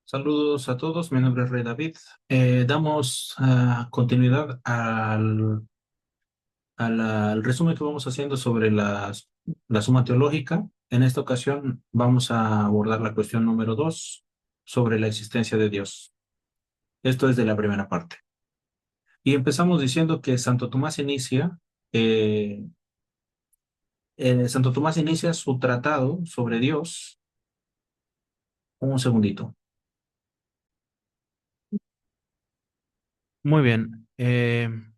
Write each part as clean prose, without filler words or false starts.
Saludos a todos, mi nombre es Rey David. Damos continuidad al resumen que vamos haciendo sobre la suma teológica. En esta ocasión vamos a abordar la cuestión número 2 sobre la existencia de Dios. Esto es de la primera parte. Y empezamos diciendo que eh, Santo Tomás inicia su tratado sobre Dios. Un segundito. Muy bien.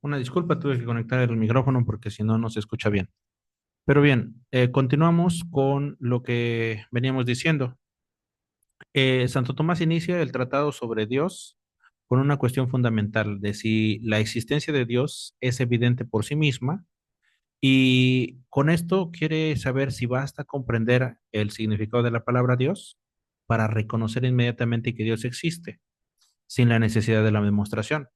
Una disculpa, tuve que conectar el micrófono porque si no, no se escucha bien. Pero bien, continuamos con lo que veníamos diciendo. Santo Tomás inicia el tratado sobre Dios con una cuestión fundamental de si la existencia de Dios es evidente por sí misma, y con esto quiere saber si basta comprender el significado de la palabra Dios para reconocer inmediatamente que Dios existe, sin la necesidad de la demostración.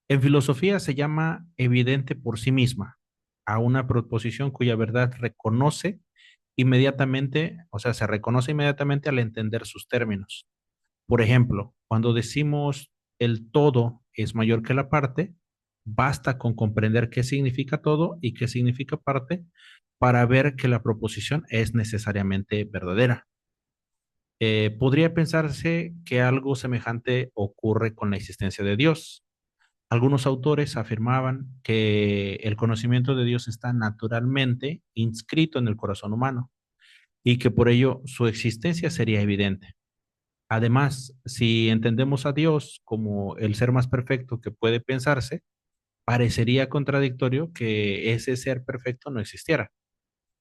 En filosofía se llama evidente por sí misma a una proposición cuya verdad reconoce inmediatamente, o sea, se reconoce inmediatamente al entender sus términos. Por ejemplo, cuando decimos el todo es mayor que la parte, basta con comprender qué significa todo y qué significa parte para ver que la proposición es necesariamente verdadera. Podría pensarse que algo semejante ocurre con la existencia de Dios. Algunos autores afirmaban que el conocimiento de Dios está naturalmente inscrito en el corazón humano y que por ello su existencia sería evidente. Además, si entendemos a Dios como el ser más perfecto que puede pensarse, parecería contradictorio que ese ser perfecto no existiera.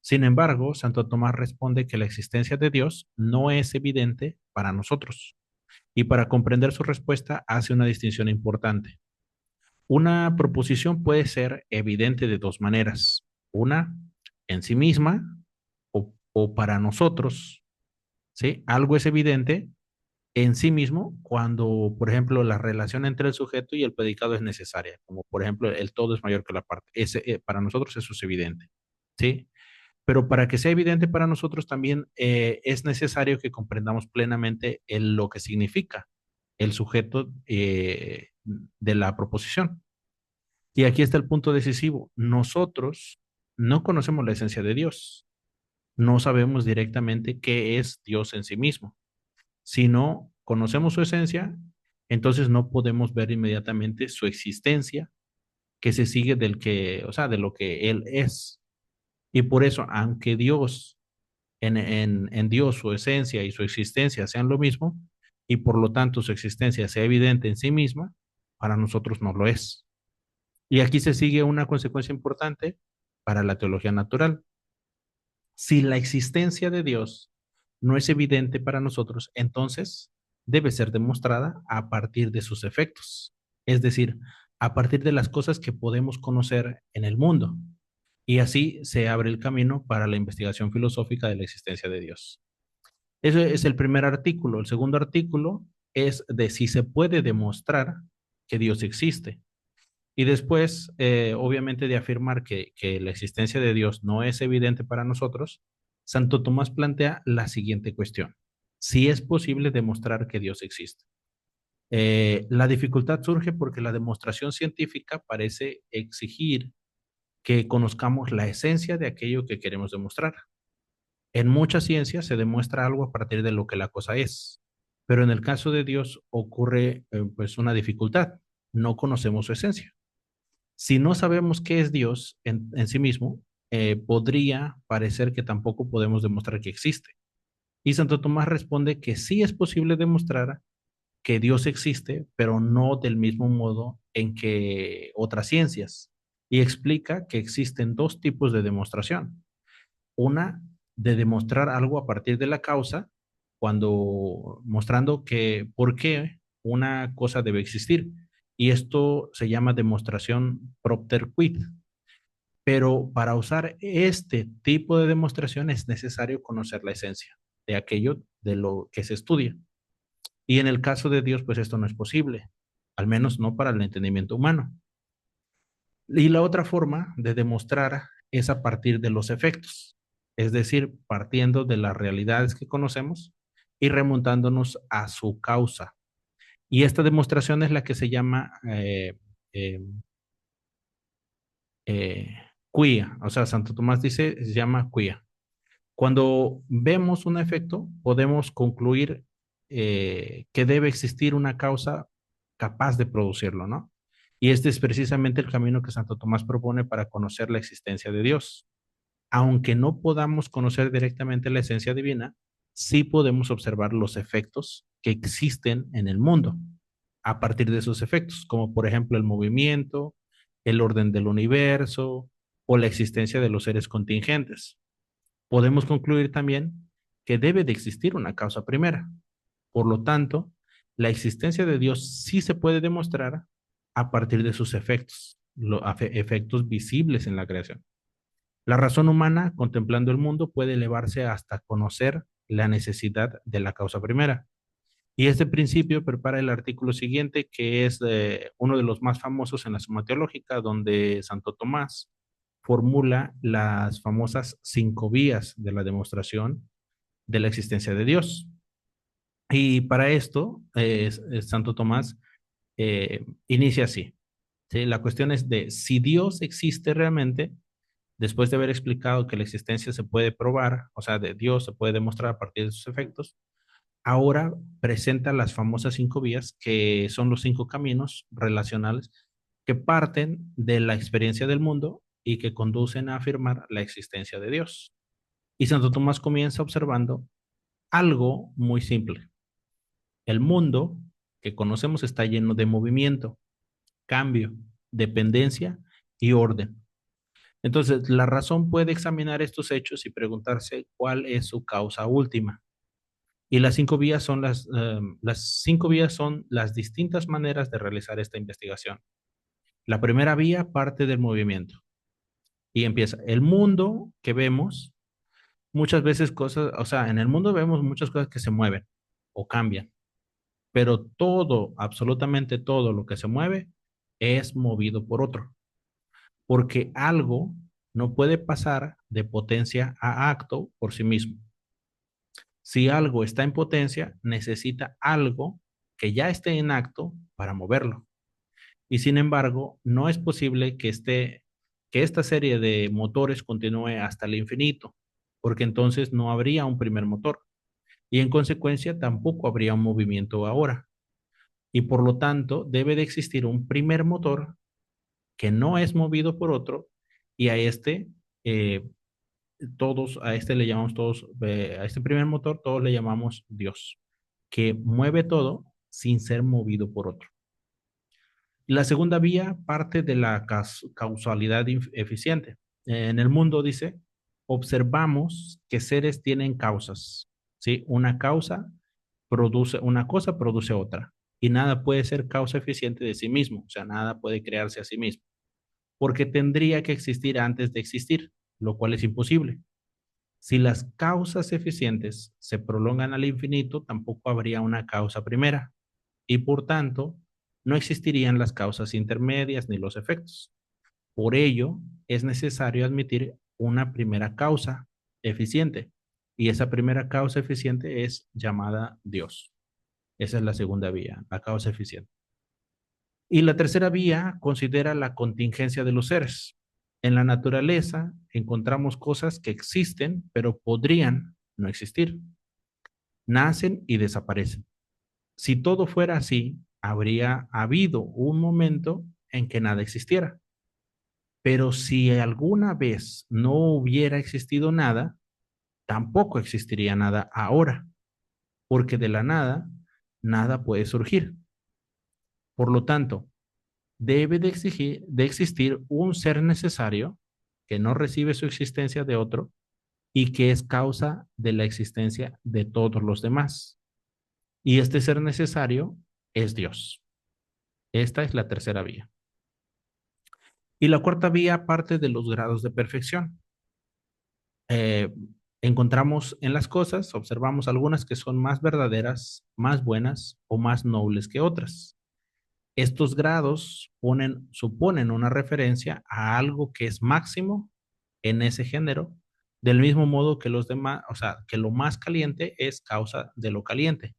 Sin embargo, Santo Tomás responde que la existencia de Dios no es evidente para nosotros, y para comprender su respuesta hace una distinción importante. Una proposición puede ser evidente de dos maneras: una en sí misma o para nosotros, ¿sí? Algo es evidente en sí mismo cuando, por ejemplo, la relación entre el sujeto y el predicado es necesaria, como por ejemplo el todo es mayor que la parte. Para nosotros eso es evidente, ¿sí? Pero para que sea evidente para nosotros también es necesario que comprendamos plenamente lo que significa el sujeto de la proposición. Y aquí está el punto decisivo. Nosotros no conocemos la esencia de Dios. No sabemos directamente qué es Dios en sí mismo. Si no conocemos su esencia, entonces no podemos ver inmediatamente su existencia, que se sigue del que, o sea, de lo que Él es. Y por eso, aunque Dios, en Dios, su esencia y su existencia sean lo mismo, y por lo tanto su existencia sea evidente en sí misma, para nosotros no lo es. Y aquí se sigue una consecuencia importante para la teología natural. Si la existencia de Dios no es evidente para nosotros, entonces debe ser demostrada a partir de sus efectos, es decir, a partir de las cosas que podemos conocer en el mundo. Y así se abre el camino para la investigación filosófica de la existencia de Dios. Ese es el primer artículo. El segundo artículo es de si se puede demostrar que Dios existe. Y después, obviamente, de afirmar que la existencia de Dios no es evidente para nosotros, Santo Tomás plantea la siguiente cuestión: si es posible demostrar que Dios existe. La dificultad surge porque la demostración científica parece exigir que conozcamos la esencia de aquello que queremos demostrar. En muchas ciencias se demuestra algo a partir de lo que la cosa es, pero en el caso de Dios ocurre pues una dificultad: no conocemos su esencia. Si no sabemos qué es Dios en sí mismo, podría parecer que tampoco podemos demostrar que existe. Y Santo Tomás responde que sí es posible demostrar que Dios existe, pero no del mismo modo en que otras ciencias. Y explica que existen dos tipos de demostración. Una de demostrar algo a partir de la causa, cuando mostrando que por qué una cosa debe existir. Y esto se llama demostración propter quid. Pero para usar este tipo de demostración es necesario conocer la esencia de aquello de lo que se estudia. Y en el caso de Dios, pues esto no es posible, al menos no para el entendimiento humano. Y la otra forma de demostrar es a partir de los efectos, es decir, partiendo de las realidades que conocemos y remontándonos a su causa. Y esta demostración es la que se llama eh, eh, quia, o sea, Santo Tomás dice, se llama quia. Cuando vemos un efecto, podemos concluir que debe existir una causa capaz de producirlo, ¿no? Y este es precisamente el camino que Santo Tomás propone para conocer la existencia de Dios. Aunque no podamos conocer directamente la esencia divina, sí podemos observar los efectos que existen en el mundo a partir de esos efectos, como por ejemplo el movimiento, el orden del universo o la existencia de los seres contingentes. Podemos concluir también que debe de existir una causa primera. Por lo tanto, la existencia de Dios sí se puede demostrar a partir de sus efectos, efectos visibles en la creación. La razón humana, contemplando el mundo, puede elevarse hasta conocer la necesidad de la causa primera. Y este principio prepara el artículo siguiente, que es uno de los más famosos en la Suma Teológica, donde Santo Tomás formula las famosas 5 vías de la demostración de la existencia de Dios. Y para esto, Santo Tomás inicia así. ¿Sí? La cuestión es de si Dios existe realmente, después de haber explicado que la existencia se puede probar, o sea, de Dios se puede demostrar a partir de sus efectos, ahora presenta las famosas 5 vías, que son los 5 caminos relacionales que parten de la experiencia del mundo y que conducen a afirmar la existencia de Dios. Y Santo Tomás comienza observando algo muy simple. El mundo que conocemos está lleno de movimiento, cambio, dependencia y orden. Entonces, la razón puede examinar estos hechos y preguntarse cuál es su causa última. Y las 5 vías son las distintas maneras de realizar esta investigación. La primera vía parte del movimiento y empieza. El mundo que vemos, muchas veces cosas, o sea, en el mundo vemos muchas cosas que se mueven o cambian, pero todo, absolutamente todo lo que se mueve es movido por otro, porque algo no puede pasar de potencia a acto por sí mismo. Si algo está en potencia, necesita algo que ya esté en acto para moverlo. Y sin embargo, no es posible que esta serie de motores continúe hasta el infinito, porque entonces no habría un primer motor y en consecuencia tampoco habría un movimiento ahora. Y por lo tanto, debe de existir un primer motor que no es movido por otro y eh, a este le llamamos todos, a este primer motor todos le llamamos Dios, que mueve todo sin ser movido por otro. La segunda vía parte de la causalidad eficiente. En el mundo dice, observamos que seres tienen causas, ¿sí? Una cosa produce otra y nada puede ser causa eficiente de sí mismo, o sea, nada puede crearse a sí mismo, porque tendría que existir antes de existir, lo cual es imposible. Si las causas eficientes se prolongan al infinito, tampoco habría una causa primera y por tanto no existirían las causas intermedias ni los efectos. Por ello, es necesario admitir una primera causa eficiente y esa primera causa eficiente es llamada Dios. Esa es la segunda vía, la causa eficiente. Y la tercera vía considera la contingencia de los seres. En la naturaleza encontramos cosas que existen, pero podrían no existir. Nacen y desaparecen. Si todo fuera así, habría habido un momento en que nada existiera. Pero si alguna vez no hubiera existido nada, tampoco existiría nada ahora, porque de la nada, nada puede surgir. Por lo tanto, debe de existir un ser necesario que no recibe su existencia de otro y que es causa de la existencia de todos los demás. Y este ser necesario es Dios. Esta es la tercera vía. Y la cuarta vía parte de los grados de perfección. Eh, Encontramos en las cosas, observamos algunas que son más verdaderas, más buenas o más nobles que otras. Estos grados suponen una referencia a algo que es máximo en ese género Del mismo modo que los demás, o sea, que lo más caliente es causa de lo caliente.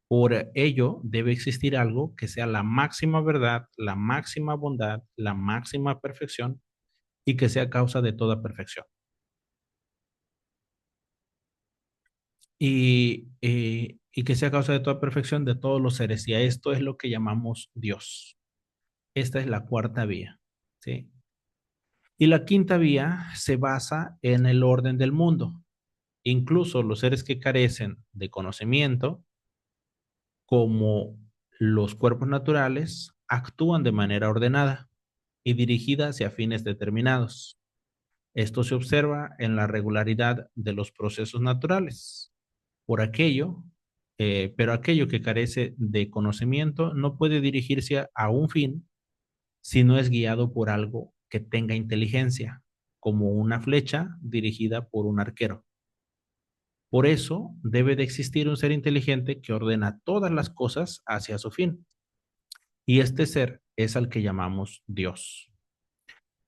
Por ello, debe existir algo que sea la máxima verdad, la máxima bondad, la máxima perfección y que sea causa de toda perfección. Y que sea causa de toda perfección de todos los seres. Y a esto es lo que llamamos Dios. Esta es la cuarta vía, ¿sí? Y la quinta vía se basa en el orden del mundo. Incluso los seres que carecen de conocimiento, como los cuerpos naturales, actúan de manera ordenada y dirigida hacia fines determinados. Esto se observa en la regularidad de los procesos naturales. Por aquello, pero aquello que carece de conocimiento no puede dirigirse a un fin si no es guiado por algo que tenga inteligencia, como una flecha dirigida por un arquero. Por eso debe de existir un ser inteligente que ordena todas las cosas hacia su fin. Y este ser es al que llamamos Dios.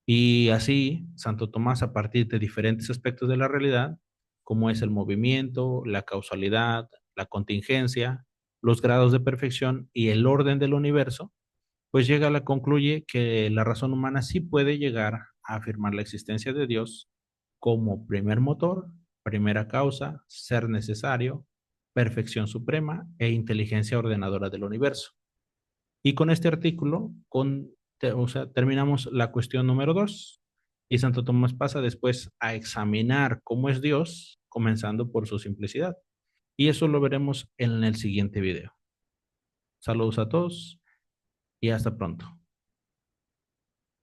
Y así, Santo Tomás, a partir de diferentes aspectos de la realidad, como es el movimiento, la causalidad, la contingencia, los grados de perfección y el orden del universo, pues llega a la concluye que la razón humana sí puede llegar a afirmar la existencia de Dios como primer motor, primera causa, ser necesario, perfección suprema e inteligencia ordenadora del universo. Y con este artículo, o sea, terminamos la cuestión número 2 y Santo Tomás pasa después a examinar cómo es Dios, comenzando por su simplicidad. Y eso lo veremos en el siguiente video. Saludos a todos y hasta pronto.